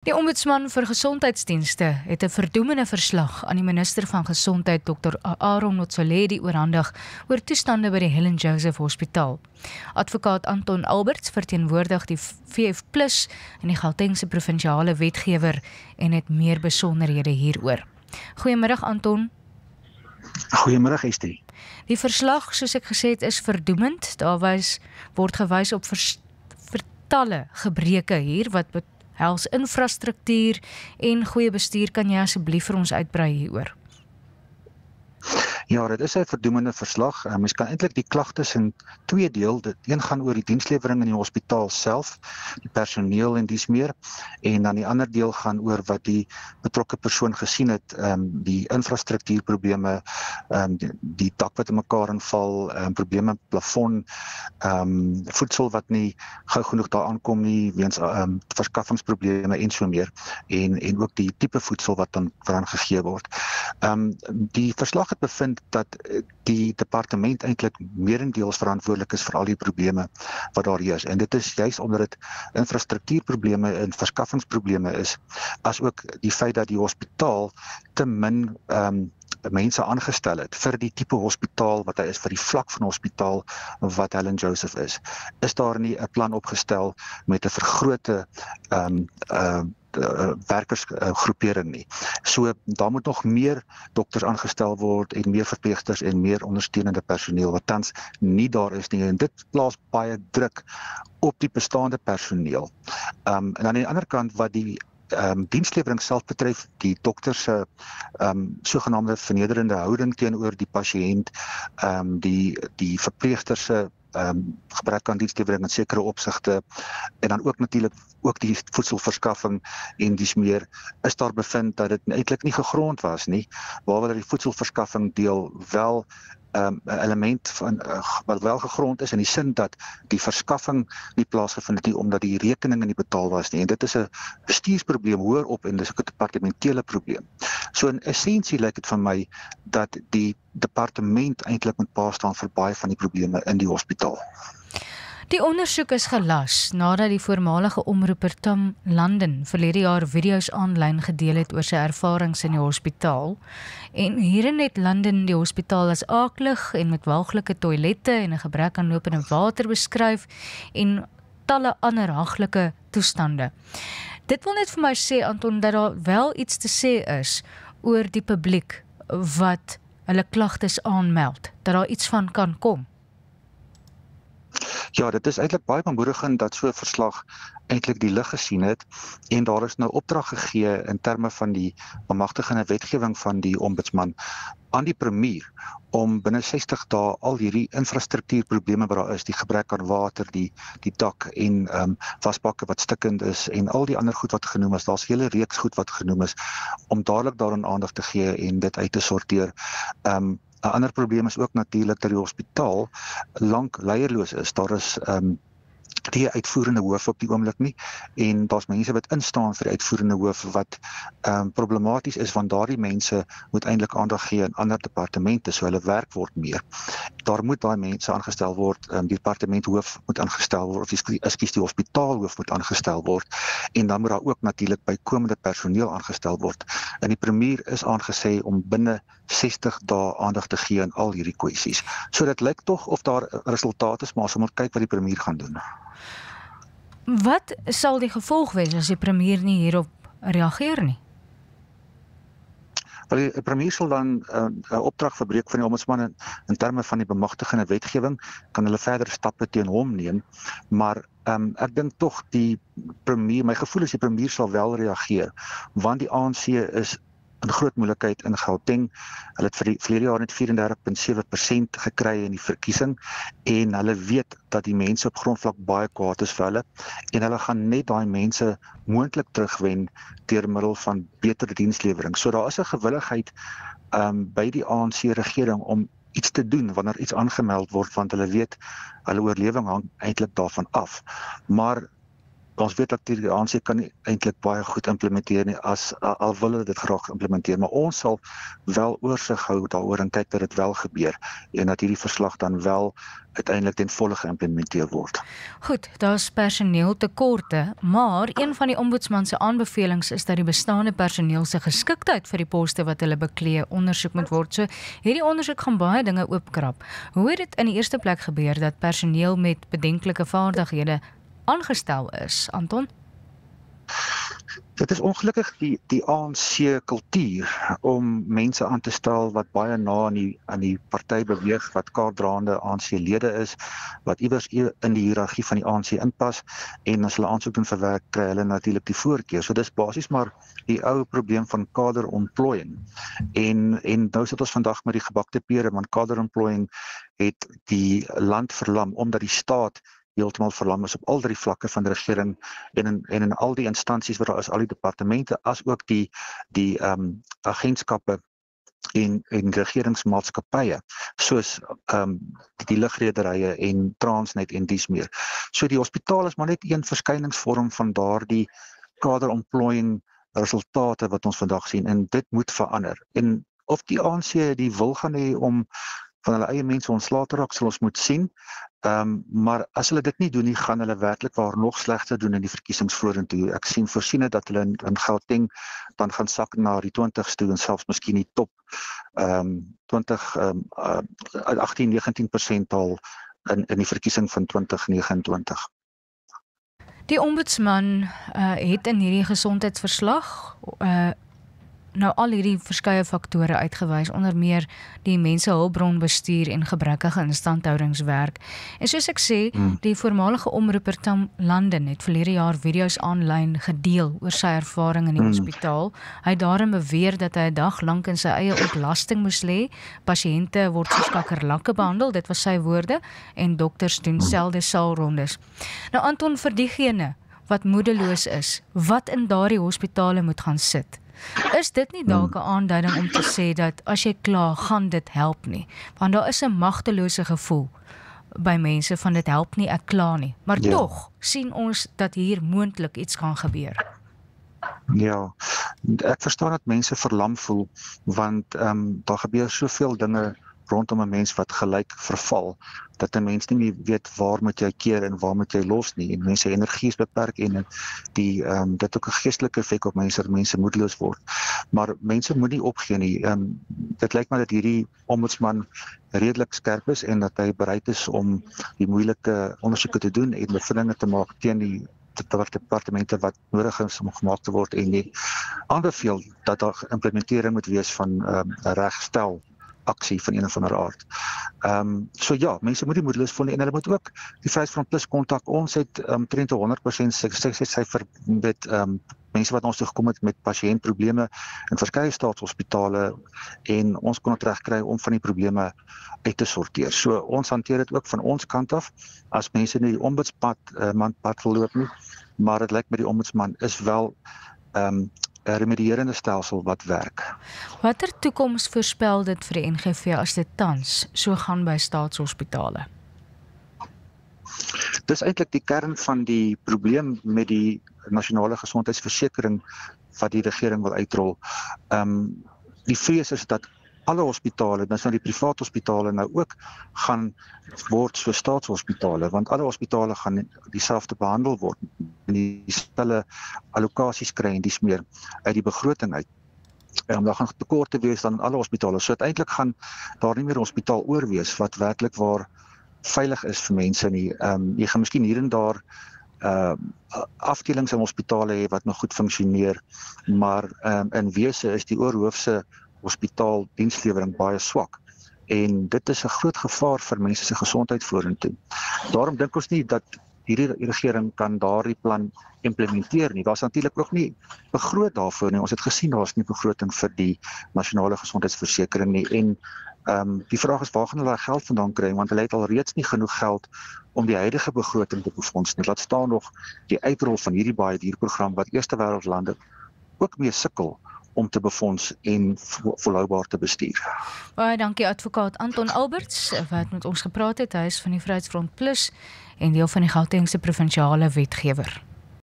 Die ombudsman vir gesondheidsdienste het 'n verdoemende verslag aan die minister van Gesondheid Dr. Aaron Motsoaledi oorhandig oor toestande by die Helen Joseph Hospitaal. Advokaat Anton Alberts verteenwoordig die VF+ en die Gautengse provinsiale wetgewer en het meer besonderhede hieroor. Goeiemiddag Anton. Goeiemiddag Estie. Die verslag, soos ek gesê het, is verdoemend. Daar word gewys op vertalle gebreke hier wat behels infrastruktuur en goeie bestuur. Kan jy asseblief vir ons uitbrei hieroor? Ja, dit is 'n verdoemende verslag. Mens kan eintlik die klagtes in twee deel. Dit een gaan oor die dienslewering in die hospitaal self, die personeel en dies meer, en dan die ander deel gaan oor wat die betrokke persoon gesien het, die infrastruktuurprobleme, die dak wat in mekaar inval, probleme met plafon, voedsel wat nie gou genoeg daar aankom nie weens verskaffingsprobleme en so meer, en ook die tipe voedsel wat dan gegee word. Die verslag het bevind dat die departement eintlik meerendeels verantwoordelik is vir al die probleme wat daar is. En dit is juist omdat dit infrastruktuurprobleme en verskaffingsprobleme is, as ook die feit dat die hospitaal te min mense aangestel het vir die tipe hospitaal wat hy is, vir die vlak van hospitaal wat Helen Joseph is. Is daar nie 'n plan opgestel met 'n vergrote werkersgroepering nie. So daar moet nog meer dokters aangestel word en meer verpleegsters en meer ondersteunende personeel wat tans nie daar is nie, en dit plaas baie druk op die bestaande personeel. En aan die ander kant wat die dienslewering self betref, die dokter se sogenaamde vernederende houding teenoor die pasiënt, die verpleegster se gebrek aan dienslewering in sekere opsigte, en dan ook natuurlik ook die voedselverskaffing en dies meer, is daar bevind dat dit eintlik nie gegrond was nie, waarby dat die voedselverskaffing deel wel 'n element van wat wel gegrond is in die sin dat die verskaffing nie plaasgevind het nie omdat die rekeninge nie betaal was nie, en dit is 'n bestuursprobleem hoër op en dis ook 'n departementele probleem. So in essensie lyk dit vir my dat die departement eintlik moet pa staan vir baie van die probleme in die hospitaal. Die ondersoek is gelas nadat die voormalige omroeper Tom London verlede jaar video's aanlyn gedeel het oor sy ervarings in die hospitaal. En hierin het London die hospitaal as aaklig en met walglike toilette en 'n gebrek aan lopende water beskryf en talle ander haglike toestande. Dit wil net vir my sê, Anton, dat daar wel iets te sê is oor die publiek wat hulle klagtes aanmeld, dat daar iets van kan kom. Ja, dit is eintlik baie bemoedigend dat so 'n verslag eintlik die lig gesien het, en daar is nou opdrag gegee in terme van die bemagtigende wetgewing van die ombudsman aan die premier om binne 60 dae al hierdie infrastruktuurprobleme wat daar is, die gebrek aan water, die dak en wasbakke wat stikkend is en al die ander goed wat genoem is, daar's 'n hele reeks goed wat genoem is, om dadelik daaraan aandag te gee en dit uit te sorteer. 'n ander probleem is ook natuurlik dat die hospitaal lank leierloos is. Daar is die uitvoerende hoof op die oomblik nie, en daar's mense wat instaan vir die uitvoerende hoof wat problematies is, want daardie mense moet eintlik aandag gee in ander departemente, so hulle werk word meer. Daar moet daai mense aangestel word, die departementhoof moet aangestel word, of die hospitaalhoof moet aangestel word, en dan moet daar ook natuurlik bykomende personeel aangestel word. En die premier is aangesê om binne 60 dae aandag te gee aan al hierdie kwessies. So dit lyk tog of daar resultate is, maar ons moet kyk wat die premier gaan doen. Wat sal die gevolg wees as die premier nie hierop reageer nie? Wel, die premier sal dan 'n opdrag verbreek van die ombudsman in terme van die bemagtigende wetgewing, kan hulle verdere stappe teen hom neem, maar ek dink tog die premier, my gevoel is die premier sal wel reageer, want die ANC is in groot moeilikheid in Gauteng. Hulle het vir die verlede jaar net 34,7% gekry in die verkiesing, en hulle weet dat die mense op grondvlak baie kwaad is vir hulle, en hulle gaan net daai mense moontlik terugwen deur middel van beter dienslewering. So daar is 'n gewilligheid by die ANC regering om iets te doen wanneer iets aangemeld word, want hulle weet hulle oorlewing hang eintlik daarvan af. Maar ons weet dat die ANC kan nie eintlik baie goed implementeer nie al wil hulle dit graag implementeer, maar ons sal wel oorsig hou daaroor en kyk dat dit wel gebeur en dat hierdie verslag dan wel uiteindelik ten volle geïmplementeer word. Goed, daar's personeeltekorte, maar een van die ombudsman se aanbevelings is dat die bestaande personeel se geskiktheid vir die poste wat hulle beklee ondersoek moet word. So hierdie ondersoek gaan baie dinge oopkrap. Hoe het dit in die eerste plek gebeur dat personeel met bedenklike vaardighede aangestel is, Anton? Dit is ongelukkig die ANC kultuur om mense aan te stel wat baie na aan die party beweeg, wat kaderdraande ANC-lede is, wat iewers in die hiërargie van die ANC inpas, en as hulle aansoek doen vir werk, kry hulle natuurlik die voorkeur. So dis basies maar die ou probleem van kaderontplooiing. En nou sit ons vandag met die gebakte pere, want kaderontplooiing het die land verlam, omdat die staat heeltemal verlam is op al drie vlakke van die regering en in al die instansies wat daar is, al die departemente, as ook die agentskappe en regeringsmaatskappye, soos die lugrederye en Transnet en dies meer. So die hospitaal is maar net een verskyningsvorm van daardie kaderontplooiing resultate wat ons vandag sien, en dit moet verander. En of die ANC die wil gaan hê om van hulle eie mense ontslae te raak, sal ons moet sien. Maar as hulle dit nie doen nie, gaan hulle werklik waar nog slegter doen in die verkiesings vorentoe. Ek sien voorsien dat hulle in Gauteng dan gaan sak na die 20s toe en selfs miskien die top 18-19% al in die verkiesing van 2029. Die ombudsman het in hierdie gesondheidsverslag nou al hierdie verskeie faktore uitgewys, onder meer die mensehulpbronbestuur en gebrekkige instandhoudingswerk. En soos ek sê, die voormalige omroeper Tam Landen het verlede jaar video's aanlyn gedeel oor sy ervaring in die hospitaal. Hy het daarin beweer dat hy 'n dag lank in sy eie ontlasting moes lê. Pasiënte word soos kakkerlakke behandel, dit was sy woorde, en dokters doen selde saalrondes. Nou Anton, vir diegene wat moedeloos is, wat in daardie hospitale moet gaan sit, is dit nie dalk 'n aanduiding om te sê dat as jy kla, gaan dit help nie? Want daar is 'n magtelose gevoel by mense van dit help nie, ek kla nie. Maar tog sien ons dat hier moontlik iets kan gebeur. Ja, ek verstaan dat mense verlam voel, want daar gebeur soveel dinge rondom 'n mens wat gelyk verval, dat 'n mens nie meer weet waar moet jy keer en waar moet jy los nie, en mense energie is beperk en dit ook 'n geestelike effek op mense, dat mense moedeloos word. Maar mense moet nie opgee nie. Dit lyk my dat hierdie ombudsman redelik skerp is en dat hy bereid is om die moeilike ondersoeke te doen en bevindinge te maak teen die departemente wat nodig is om gemaak te word, en die aanbeveel dat daar implementering moet wees van 'n regstel aksie van een of ander aard. So ja, mense moet nie moedeloos voel nie, en hulle moet ook die Vryheidsfront Plus kontak. Ons het 100% suksessyfer met mense wat ons toe gekom het met pasiëntprobleme in verskeie staatshospitale, en ons kon dit regkry om van die probleme uit te sorteer. So ons hanteer dit ook van ons kant af, as mense nie die ombudsman pad wil loop nie, maar dit lyk my die ombudsman is wel 'n remedierende stelsel wat werk. Watter toekoms voorspel dit vir die NGV as dit tans so gaan by staatshospitale? Dis eintlik die kern van die probleem met die nasionale gesondheidsversekering wat die regering wil uitrol. Die vrees is dat alle hospitale, dis nou die privaat hospitale nou ook gaan word so staatshospitale, want alle hospitale gaan dieselfde behandel word, en dieselfde allokasies kry en dis meer uit die begroting uit. Daar gaan tekorte wees dan in alle hospitale. So uiteindelik gaan daar nie meer 'n hospitaal oor wees wat werklik waar veilig is vir mense nie. Jy gaan miskien hier en daar afdelings in hospitale hê wat nog goed funksioneer, maar in wese is die oorhoofse hospitaaldienslewering baie swak, en dit is 'n groot gevaar vir mense se gesondheid vorentoe. Daarom dink ons nie dat hierdie regering kan daardie plan implementeer nie. Daar's natuurlik ook nie begroot daarvoor nie. Ons het gesien daar's nie begroting vir die nasionale gesondheidsversekering nie, en die vraag is, waar gaan hulle geld vandaan kry, want hulle het al reeds nie genoeg geld om die huidige begroting te befonds nie. Laat staan nog die uitrol van hierdie baie duur program wat eerste wêreldlande ook mee sukkel om te befonds en volhoubaar te bestuur. Baie dankie advokaat Anton Alberts wat met ons gepraat het. Hy is van die Vryheidsfront Plus en deel van die Gautengse provinsiale wetgewer.